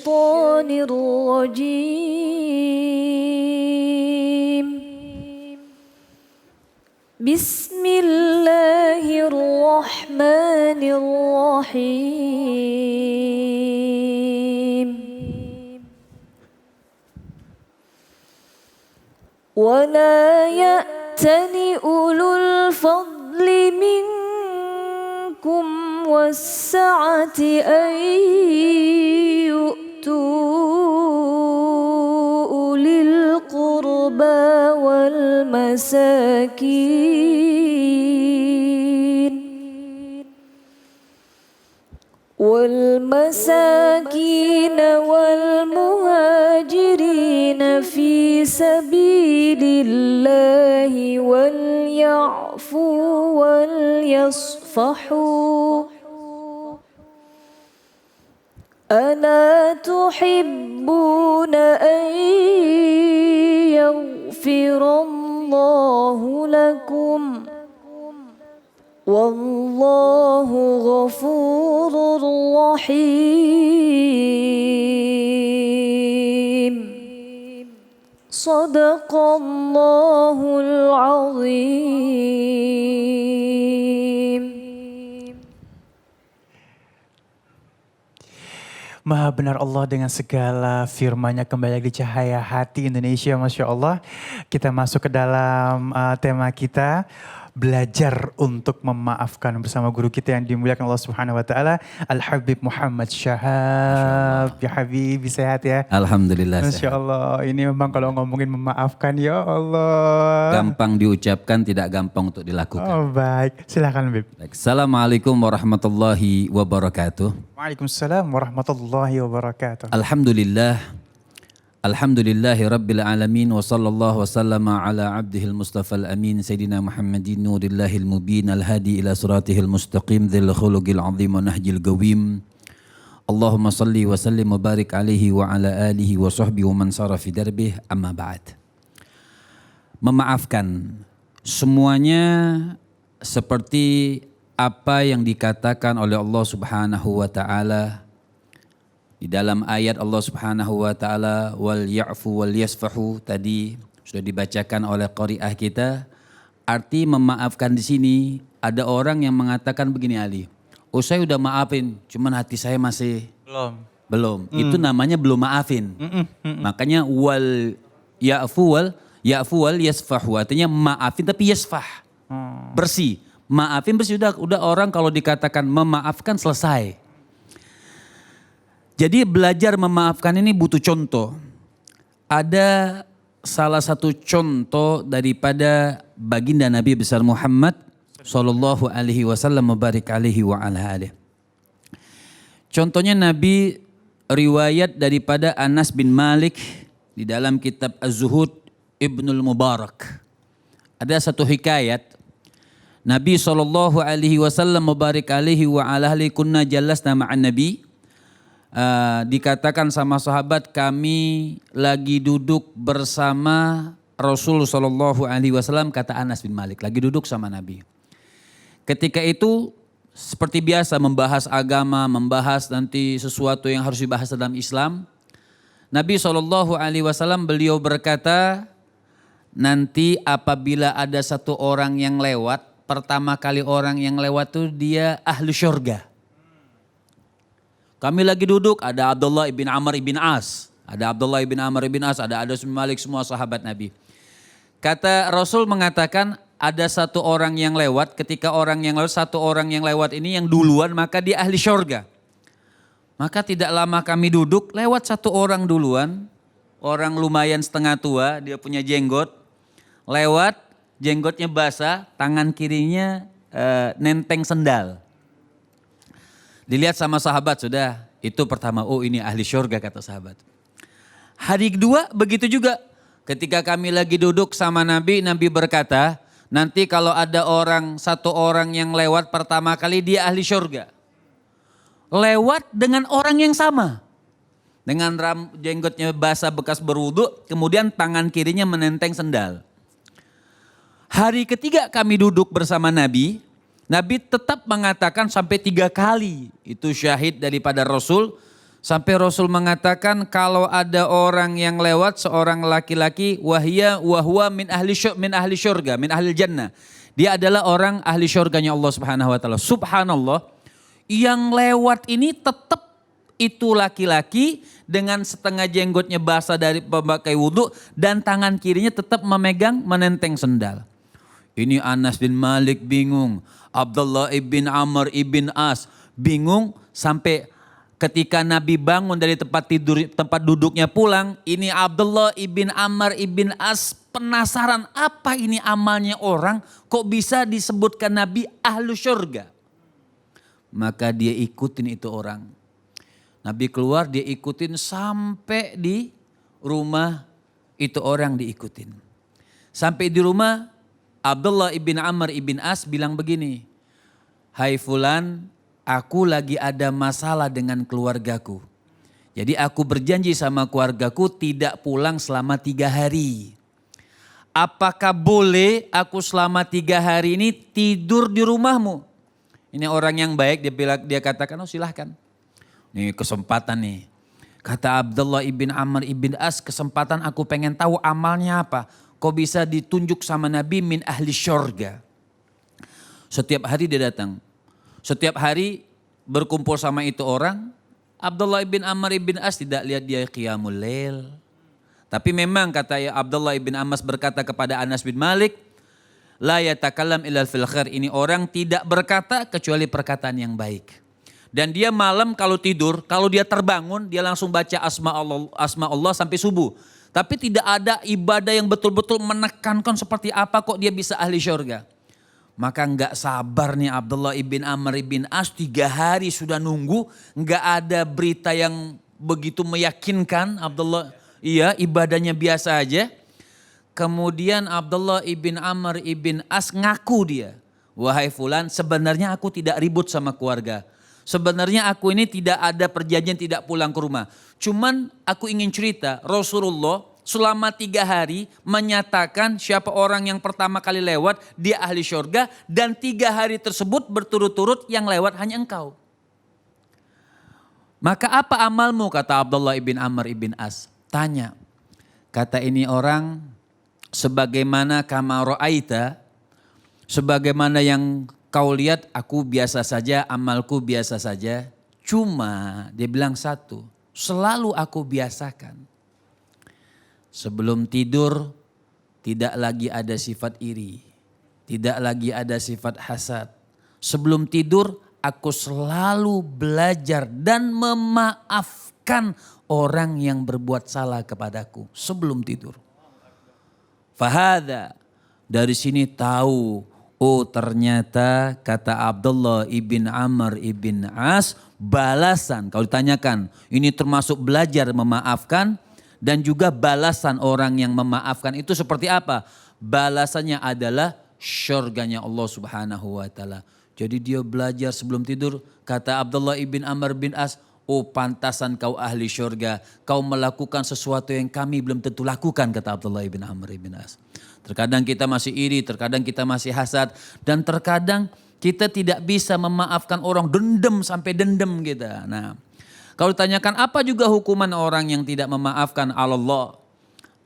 الشيطان الرجيم بسم الله الرحمن الرحيم ولا يأتل أولو الفضل منكم والسعة أن يؤتوا أولي القربى والمساكين والمهاجرين في سبيل الله وليعفوا وليصفحوا ألا تحبون أن يغفر الله لكم والله غفور رحيم صدق الله العظيم. Maha benar Allah dengan segala firman-Nya. Kembali lagi di Cahaya Hati Indonesia, Masya Allah. Kita masuk ke dalam tema kita, belajar untuk memaafkan, bersama guru kita yang dimuliakan Allah Subhanahu wa taala, Al-Habib Muhammad Syahab. Ya Habib, sehat ya? Alhamdulillah Masya sehat. Allah, ini memang kalau ngomongin memaafkan, ya Allah. Gampang diucapkan, tidak gampang untuk dilakukan. Oh baik, silakan Habib. Baik. Assalamualaikum warahmatullahi wabarakatuh. Waalaikumsalam warahmatullahi wabarakatuh. Alhamdulillah. Alhamdulillahi rabbil alamin wa sallallahu wa sallama ala abdihil mustafal amin Sayyidina Muhammadin nurillahil mubin al-hadi ila suratihil mustaqim dhil khuluqil azim wa nahjil gawim. Allahumma salli wa sallim wa barik alaihi wa ala alihi wa sahbihi wa man sara fi darbih, amma ba'd. Memaafkan semuanya seperti apa yang dikatakan oleh Allah Subhanahu wa taala di dalam ayat Allah Subhanahu wa taala, wal ya'fu wal yasfahu, tadi sudah dibacakan oleh qari'ah kita. Arti memaafkan di sini, ada orang yang mengatakan begini, Ali, oh saya udah maafin, cuman hati saya masih belum. Itu namanya belum maafin. Makanya wal ya'fu wal yasfahu, artinya maafin tapi yasfah. Bersih. Maafin bersih, udah orang kalau dikatakan memaafkan selesai. Jadi belajar memaafkan ini butuh contoh. Ada salah satu contoh daripada baginda Nabi besar Muhammad sallallahu alaihi wasallam mubarik alaihi wa ala alihi. Contohnya Nabi, riwayat daripada Anas bin Malik di dalam kitab Az-Zuhud Ibnul Mubarak. Ada satu hikayat. Nabi sallallahu alaihi wasallam mubarik alaihi wa ala alihi kunna jalasna ma'an Nabi. Dikatakan sama sahabat, kami lagi duduk bersama Rasul sallallahu alaihi wasallam, kata Anas bin Malik, lagi duduk sama Nabi. Ketika itu seperti biasa membahas agama, membahas nanti sesuatu yang harus dibahas dalam Islam. Nabi sallallahu alaihi wasallam beliau berkata, nanti apabila ada satu orang yang lewat, pertama kali orang yang lewat itu dia ahli syurga. Kami lagi duduk, ada Abdullah ibn Amr ibn As. Ada Abdullah ibn Amr ibn As, ada Anas bin Malik, semua sahabat Nabi. Kata Rasul mengatakan, ada satu orang yang lewat, ketika orang yang lewat, satu orang yang lewat ini yang duluan, maka dia ahli syurga. Maka tidak lama kami duduk, lewat satu orang duluan, orang lumayan setengah tua, dia punya jenggot. Lewat, jenggotnya basah, tangan kirinya nenteng sendal. Dilihat sama sahabat, sudah itu pertama, oh ini ahli syurga, kata sahabat. Hari kedua begitu juga. Ketika kami lagi duduk sama Nabi, Nabi berkata, nanti kalau ada satu orang yang lewat pertama kali dia ahli syurga. Lewat dengan orang yang sama. Dengan jenggotnya basah bekas berwudu, kemudian tangan kirinya menenteng sendal. Hari ketiga kami duduk bersama Nabi, Nabi tetap mengatakan sampai 3 kali. Itu syahid daripada Rasul. Sampai Rasul mengatakan kalau ada orang yang lewat, seorang laki-laki, wahwa min ahli syurga, min ahli jannah. Dia adalah orang ahli syurganya Allah Subhanahu wa taala. Subhanallah, yang lewat ini tetap itu laki-laki dengan setengah jenggotnya basah dari pemakai wudhu dan tangan kirinya tetap memegang menenteng sendal. Ini Anas bin Malik bingung, Abdullah ibn Amr ibn As bingung sampai ketika Nabi bangun dari tempat duduknya pulang, ini Abdullah ibn Amr ibn As penasaran apa ini amalnya orang kok bisa disebutkan Nabi ahlu syurga. Maka dia ikutin itu orang. Nabi keluar dia ikutin sampai di rumah itu orang diikutin. Sampai di rumah Abdullah ibn Amr ibn As bilang begini, "Hai fulan, aku lagi ada masalah dengan keluargaku. Jadi aku berjanji sama keluargaku tidak pulang selama 3 hari. Apakah boleh aku selama 3 hari ini tidur di rumahmu?" Ini orang yang baik, dia katakan, "Oh silahkan. Ini kesempatan nih." Kata Abdullah ibn Amr ibn As, "Kesempatan aku pengen tahu amalnya apa. Kok bisa ditunjuk sama Nabi min ahli syurga?" Setiap hari dia datang. Setiap hari berkumpul sama itu orang. Abdullah ibn Amr ibn As tidak lihat dia qiyamul lail. Tapi memang kata Abdullah ibn Amr berkata kepada Anas bin Malik, "La yatakallam illal fil khair." Ini orang tidak berkata kecuali perkataan yang baik. Dan dia malam kalau tidur, kalau dia terbangun, dia langsung baca asma Allah sampai subuh. Tapi tidak ada ibadah yang betul-betul menekankan seperti apa kok dia bisa ahli syurga. Maka enggak sabar nih Abdullah ibn Amr ibn As 3 hari sudah nunggu. Enggak ada berita yang begitu meyakinkan. Abdullah ibadahnya biasa aja. Kemudian Abdullah ibn Amr ibn As ngaku dia. "Wahai fulan, sebenarnya aku tidak ribut sama keluarga. Sebenarnya aku ini tidak ada perjanjian tidak pulang ke rumah. Cuman aku ingin cerita, Rasulullah selama 3 hari menyatakan siapa orang yang pertama kali lewat dia ahli syurga. Dan 3 hari tersebut berturut-turut yang lewat hanya engkau. Maka apa amalmu?" kata Abdullah ibn Amr ibn As. Tanya. Kata ini orang, "Sebagaimana kama ra'aita, sebagaimana yang kau lihat aku biasa saja, amalku biasa saja. Cuma," dia bilang satu, "selalu aku biasakan. Sebelum tidur tidak lagi ada sifat iri, tidak lagi ada sifat hasad. Sebelum tidur aku selalu belajar dan memaafkan orang yang berbuat salah kepadaku sebelum tidur." Fahada, dari sini tahu, oh ternyata kata Abdullah ibn Amr ibn As, balasan kalau ditanyakan ini termasuk belajar memaafkan dan juga balasan orang yang memaafkan itu seperti apa? Balasannya adalah syurganya Allah Subhanahu wa taala. Jadi dia belajar sebelum tidur, kata Abdullah ibn Amr bin As, "Oh pantasan kau ahli syurga, kau melakukan sesuatu yang kami belum tentu lakukan," kata Abdullah ibn Amr bin As. Terkadang kita masih iri, terkadang kita masih hasad, dan terkadang kita tidak bisa memaafkan orang, dendam sampai dendam kita. Nah, kalau ditanyakan apa juga hukuman orang yang tidak memaafkan Allah?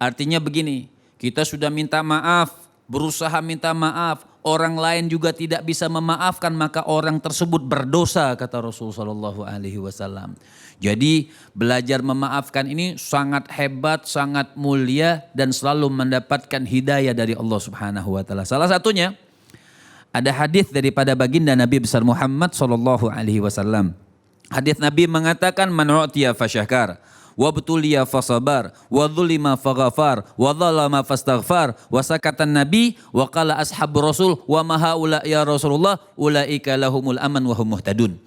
Artinya begini, kita sudah minta maaf, berusaha minta maaf, orang lain juga tidak bisa memaafkan, maka orang tersebut berdosa, kata Rasulullah SAW. Jadi belajar memaafkan ini sangat hebat, sangat mulia dan selalu mendapatkan hidayah dari Allah Subhanahu wa taala. Salah satunya ada hadis daripada baginda Nabi besar Muhammad SAW. Hadis Nabi mengatakan, "Man u'tiya fasyakar, wa butuliya fasabar, wa dhulima faghafar, wa dhalama fastaghfar, wa sakatan Nabi, wa qala ashabu Rasul, wa ma haula ya Rasulullah, ulaika lahumul aman wa hum muhtadun."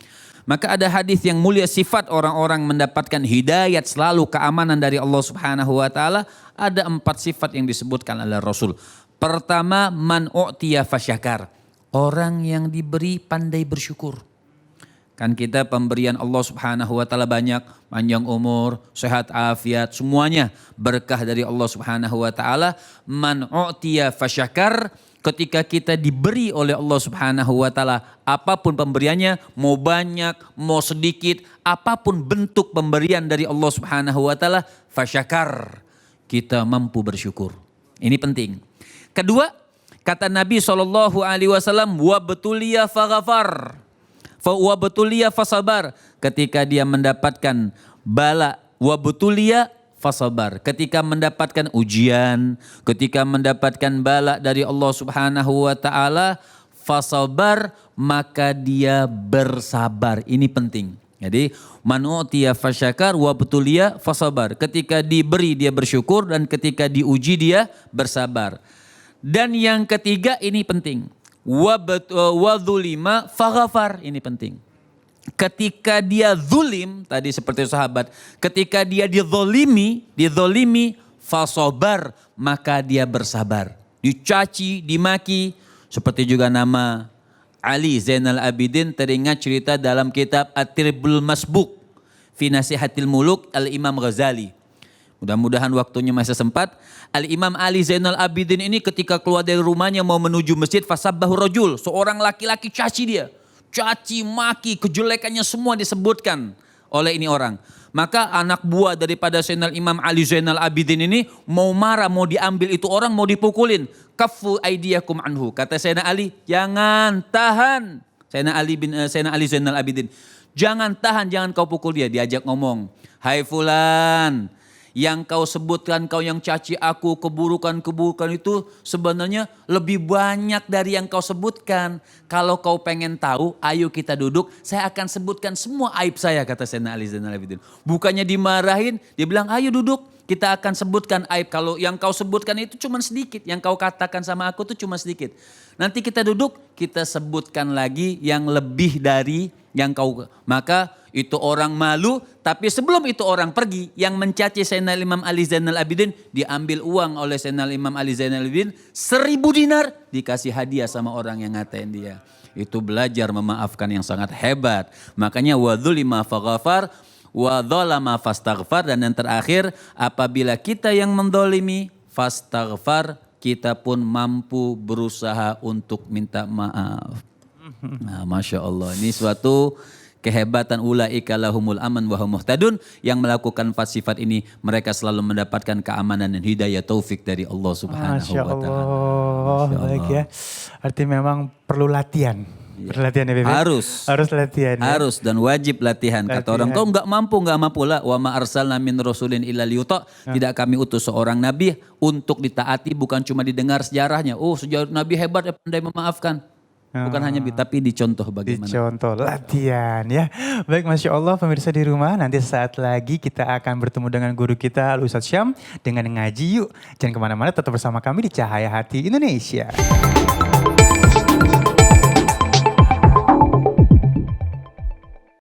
Maka ada hadis yang mulia, sifat orang-orang mendapatkan hidayat, selalu keamanan dari Allah Subhanahu wa taala. Ada 4 sifat yang disebutkan oleh Rasul. Pertama, man u'tiya fasyakar. Orang yang diberi pandai bersyukur. Kan kita pemberian Allah Subhanahu wa taala banyak, panjang umur, sehat afiat, semuanya berkah dari Allah Subhanahu wa taala. Man u'tiya fasyakar, ketika kita diberi oleh Allah Subhanahu wa taala apapun pemberiannya, mau banyak, mau sedikit, apapun bentuk pemberian dari Allah Subhanahu wa taala, fasyakar, kita mampu bersyukur. Ini penting. Kedua, kata Nabi SAW, wa betulia faghafar, wa betulia fasabar. Ketika dia mendapatkan bala, wa betulia fasabar. Ketika mendapatkan ujian, ketika mendapatkan bala dari Allah Subhanahu wa taala, fasabar, maka dia bersabar. Ini penting. Jadi man utiya fasyakar wa betulia fasabar. Ketika diberi dia bersyukur dan ketika diuji dia bersabar. Dan yang ketiga ini penting. Wa dzulima faghafar. Ini penting. Ketika dia zulim, tadi seperti sahabat, ketika dia dizolimi fasabar, maka dia bersabar. Dicaci, dimaki, seperti juga nama Ali Zainal Abidin teringat cerita dalam kitab At-Tirbul Masbuk fi Nasihatil Muluk Al-Imam Ghazali. Mudah-mudahan waktunya masih sempat. Al-Imam Ali Zainal Abidin ini ketika keluar dari rumahnya mau menuju masjid, fasabbahu rajul, seorang laki-laki caci dia. Caci, maki, kejelekannya semua disebutkan oleh ini orang. Maka anak buah daripada Sayyidina Imam Ali Zainal Abidin ini mau marah, mau diambil itu orang, mau dipukulin. Kaffu aidiyakum anhu. Kata Sayyidina Ali, jangan tahan. Sayyidina Ali Zainal Abidin. Jangan tahan, jangan kau pukul dia. Diajak ngomong, hai fulan, yang kau sebutkan, kau yang caci aku, keburukan-keburukan itu sebenarnya lebih banyak dari yang kau sebutkan. Kalau kau pengen tahu, ayo kita duduk, saya akan sebutkan semua aib saya, kata Sayyidina Ali Zainal Abidin. Bukannya dimarahin, dia bilang ayo duduk, kita akan sebutkan aib. Kalau yang kau sebutkan itu cuma sedikit, yang kau katakan sama aku itu cuma sedikit. Nanti kita duduk, kita sebutkan lagi yang lebih dari yang kau, maka itu orang malu, tapi sebelum itu orang pergi, yang mencaci Sayyidina Imam Ali Zainal Abidin, diambil uang oleh Sayyidina Imam Ali Zainal Abidin, 1.000 dinar, dikasih hadiah sama orang yang ngatain dia. Itu belajar memaafkan yang sangat hebat. Makanya wa dzulima faghafar, wa dzalama fastaghfar, dan yang terakhir, apabila kita yang mendolimi, fastaghfar, kita pun mampu berusaha untuk minta maaf. Nah, Masya Allah, ini suatu kehebatan ulaika lahumul aman wa hum muhtadun, yang melakukan sifat ini mereka selalu mendapatkan keamanan dan hidayah taufik dari Allah Subhanahu wa taala. Masya Allah. Baik ya. Artinya memang perlu latihan. Perlu latihan ya Bebe? Harus latihan ya? Harus dan wajib latihan. Kata orang, kau enggak mampu lah. Wa ma arsalna min rasulin illa liyuta. Tidak kami utus seorang nabi untuk ditaati, bukan cuma didengar sejarahnya. Oh, sejarah nabi hebat ya, pandai memaafkan. Bukan hanya tapi dicontoh bagaimana. Dicontoh, latihan ya. Baik, Masya Allah pemirsa di rumah, nanti saat lagi kita akan bertemu dengan guru kita Al-Ustadz Syam dengan ngaji yuk. Jangan kemana-mana, tetap bersama kami di Cahaya Hati Indonesia.